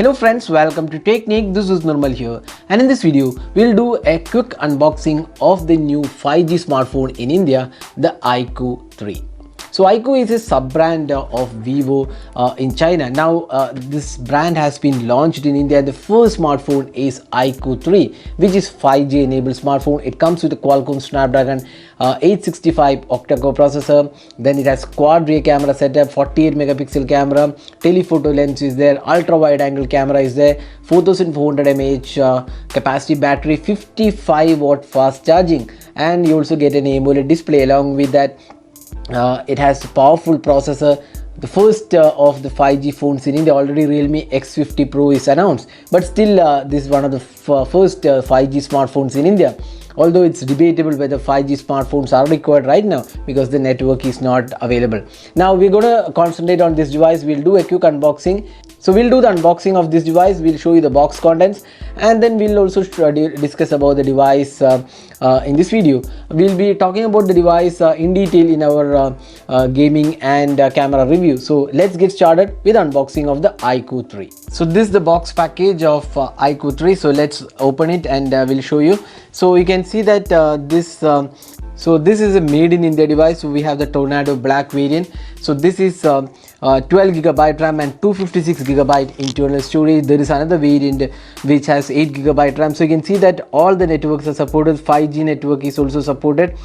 Hello friends, welcome to Technique. This is Normal here, and in this video we'll do a quick unboxing of the new 5G smartphone in India, the iQOO 3. So iQOO is a sub-brand of Vivo in China. Now this brand has been launched in India. The first smartphone is iQOO 3, which is 5G enabled smartphone. It comes with a Qualcomm Snapdragon 865 octa-core processor. Then it has quad rear camera setup, 48 megapixel camera, telephoto lens is there, ultra wide angle camera is there, 4400 mAh capacity battery, 55 watt fast charging, and you also get an AMOLED display. Along with that, it has a powerful processor, the first of the 5G phones in India. Already Realme X50 Pro is announced, but still this is one of the first 5G smartphones in India. Although it's debatable whether 5G smartphones are required right now because the network is not available. Now we're going to concentrate on this device. We'll do a quick unboxing. So we'll do the unboxing of this device, we'll show you the box contents, and then we'll also discuss about the device in this video. We'll be talking about the device in detail in our gaming and camera review. So let's get started with unboxing of the iQOO 3. So this is the box package of iQOO 3. So let's open it and we'll show you. So you can see that this is a made in India device. So we have the Tornado Black variant. So this is 12GB RAM and 256GB internal storage. There is another variant which has 8GB RAM. So you can see that all the networks are supported. 5G network is also supported.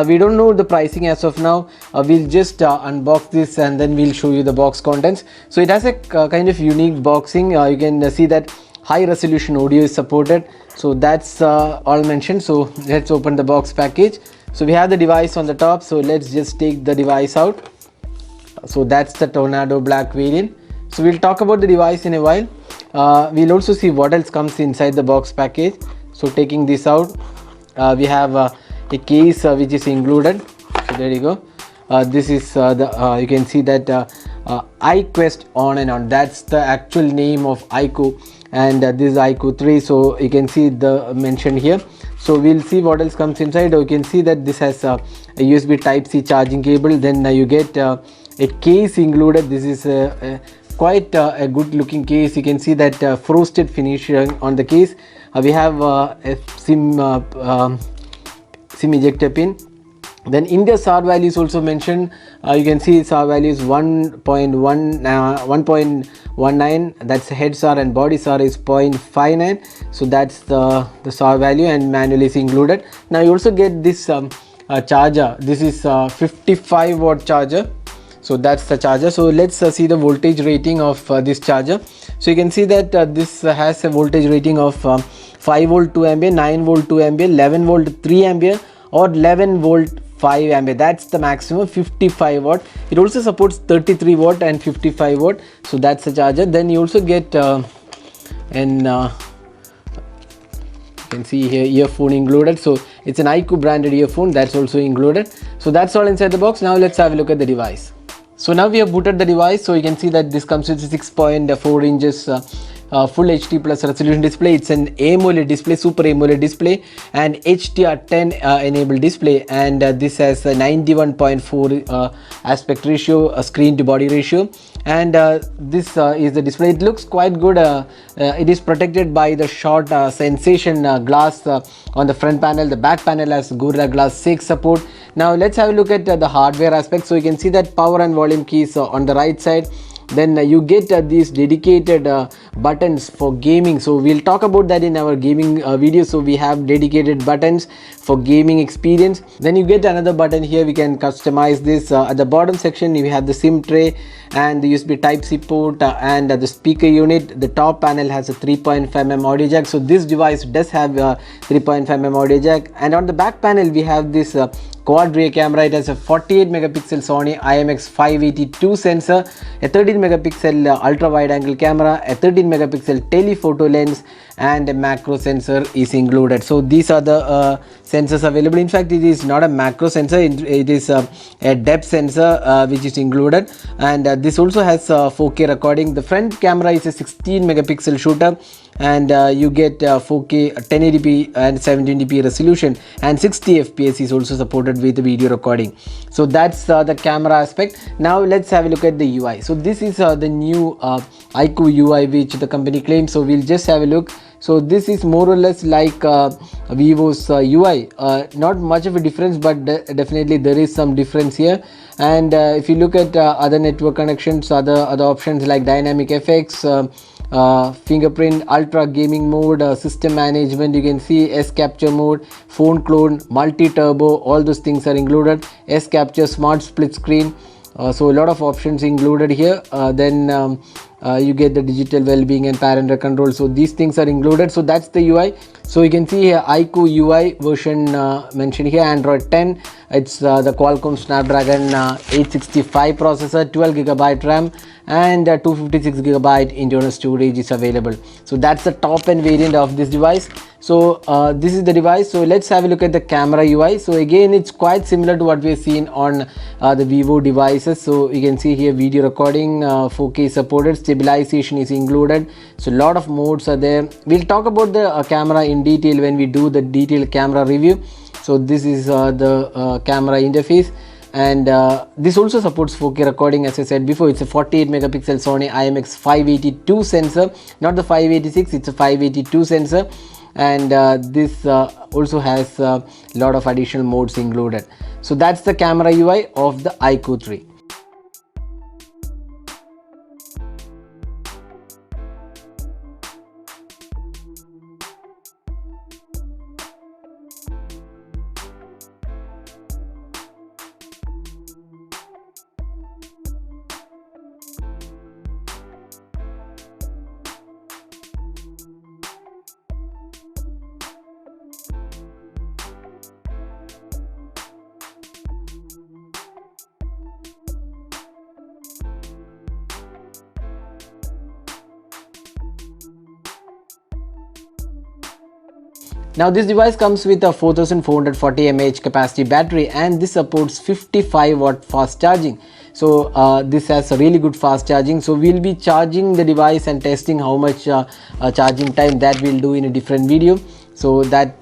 We don't know the pricing as of now. We'll just unbox this and then we'll show you the box contents. So it has a kind of unique boxing. You can see that high resolution audio is supported. So that's all mentioned. So let's open the box package. So we have the device on the top. So let's just take the device out. So that's the Tornado Black variant. So we'll talk about the device in a while. We'll also see what else comes inside the box package. So taking this out, we have a case which is included. So there you go. This is you can see that iQuest on and on. That's the actual name of iQOO, and this is iQOO 3. So you can see the mention here. So we'll see what else comes inside. You can see that this has a USB Type-C charging cable. Then you get a case included. This is quite a good looking case. You can see that frosted finish on the case. We have a SIM ejector pin. Then India SAR value is also mentioned. You can see SAR value is 1.19. That's head SAR, and body SAR is 0.59. So that's the SAR value, and manual is included. Now you also get this charger. This is 55 watt charger. So that's the charger. So let's see the voltage rating of this charger. So you can see that this has a voltage rating of 5 volt 2 ampere, 9 volt 2 ampere, 11 volt 3 ampere, or 11 volt 5 ampere. That's the maximum, 55 watt. It also supports 33 watt and 55 watt. So that's the charger. Then you also get you can see here earphone included. So it's an iQOO branded earphone, that's also included. So that's all inside the box. Now let's have a look at the device. So now we have booted the device. So you can see that this comes with 6.4 inches full HD plus resolution display. It's an AMOLED display, Super AMOLED display, and HDR10 enabled display, and this has a 91.4 aspect ratio, screen to body ratio, and this is the display. It looks quite good. It is protected by the short sensation glass on the front panel. The back panel has Gorilla Glass 6 support. Now let's have a look at the hardware aspect. So you can see that power and volume keys on the right side. Then you get these dedicated buttons for gaming. So we'll talk about that in our gaming video. So we have dedicated buttons for gaming experience. Then you get another button here. We can customize this. At the bottom section you have the SIM tray and the USB Type-C port and the speaker unit. The top panel has a 3.5mm audio jack. So this device does have a 3.5mm audio jack. And on the back panel we have this quad rear camera. It has a 48 megapixel Sony IMX582 sensor, a 13 megapixel ultra wide angle camera, a 13 megapixel telephoto lens, and a macro sensor is included. So these are the sensors available. In fact, it is not a macro sensor, it is a depth sensor which is included, and this also has 4K recording. The front camera is a 16 megapixel shooter, and you get 4K 1080p and 720p resolution, and 60 fps is also supported with video recording. So that's the camera aspect. Now let's have a look at the UI. So this is the new iQOO UI which the company claims. So we'll just have a look. So this is more or less like Vivo's UI. Not much of a difference, but definitely there is some difference here. And if you look at other network connections, other options like dynamic effects, fingerprint, ultra gaming mode, system management, you can see S capture mode, phone clone, multi turbo, all those things are included. S capture, smart split screen. So a lot of options included here. Then you get the digital well-being and parental control. So these things are included. So that's the UI. So you can see here iQOO UI version mentioned here, Android 10. It's the Qualcomm Snapdragon 865 processor, 12GB RAM, and 256GB internal storage is available. So that's the top end variant of this device. So this is the device. So let's have a look at the camera UI. So again, it's quite similar to what we've seen on the Vivo devices. So you can see here video recording, 4K supported, stabilization is included. So a lot of modes are there. We'll talk about the camera in detail when we do the detailed camera review. So this is the camera interface, and this also supports 4K recording. As I said before, it's a 48 megapixel Sony IMX582 sensor, not the 586, it's a 582 sensor. And this also has a lot of additional modes included. So that's the camera UI of the iQOO 3. Now this device comes with a 4440 mAh capacity battery, and this supports 55 watt fast charging. So this has a really good fast charging. So we'll be charging the device and testing how much charging time, that we'll do in a different video. So that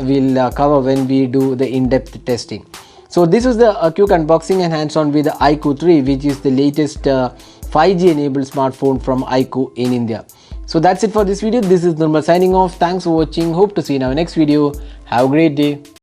we'll cover when we do the in-depth testing. So this is the quick unboxing and hands-on with the iQOO 3, which is the latest 5G enabled smartphone from iQOO in India. So that's it for this video. This is Nirmal signing off. Thanks for watching. Hope to see you in our next video. Have a great day.